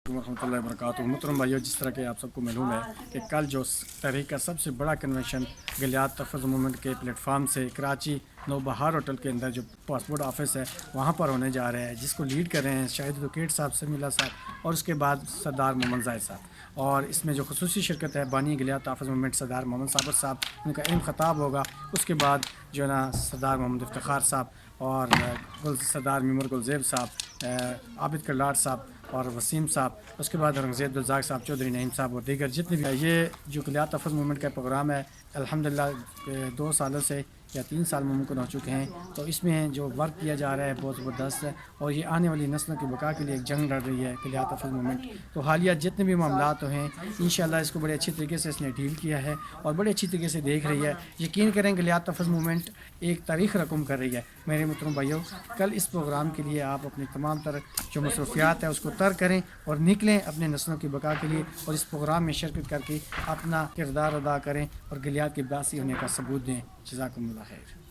ورحمۃ اللہ وبرکاتہ۔ محترم بھائیو، جس طرح کہ آپ سب کو معلوم ہے کہ کل جو تحریک کا سب سے بڑا کنونشن گلیات تحفظ موومنٹ کے پلیٹ فارم سے کراچی نوبہار ہوٹل کے اندر جو پاسپورٹ آفس ہے وہاں پر ہونے جا رہے ہیں، جس کو لیڈ کر رہے ہیں شاہد ایڈوکیٹ صاحب سمیلہ صاحب اور اس کے بعد سردار محمد زاہد صاحب، اور اس میں جو خصوصی شرکت ہے بانی گلیات تحفظ موومنٹ سردار محمد صابر صاحب، ان کا اہم خطاب ہوگا۔ اس کے بعد جو ہے نا سردار محمد افتخار صاحب اور سردار ممر گلزیب صاحب، عابد کلاٹ صاحب اور وسیم صاحب، اس کے بعد اورنگزیب الزاق صاحب، چودھری نعیم صاحب اور دیگر جتنے بھی یہ جو گلیات تحفظ موومنٹ کا پروگرام ہے الحمدللہ 2 سالوں سے یا 3 سال ممکن ہو چکے ہیں، تو اس میں جو ورک کیا جا رہا ہے بہت زبردست ہے، اور یہ آنے والی نسلوں کی بقا کے لیے ایک جنگ لڑ رہی ہے گلیات تحفظ موومنٹ۔ تو حالیہ جتنے بھی معاملات ہیں انشاءاللہ اس کو بڑے اچھی طریقے سے اس نے ڈیل کیا ہے اور بڑے اچھی طریقے سے دیکھ رہی ہے۔ یقین کریں گلیات تحفظ موومنٹ ایک تاریخ رقم کر رہی ہے۔ میرے محترم بھائیوں، کل اس پروگرام کے لیے آپ اپنی تمام تر جو مصروفیات ہے اس کو ترک کریں اور نکلیں اپنے نسلوں کی بقا کے لیے، اور اس پروگرام میں شرکت کر کے اپنا کردار ادا کریں اور گلیات کے باعث ہونے کا ثبوت دیں۔ جزاکم اللہ خیر۔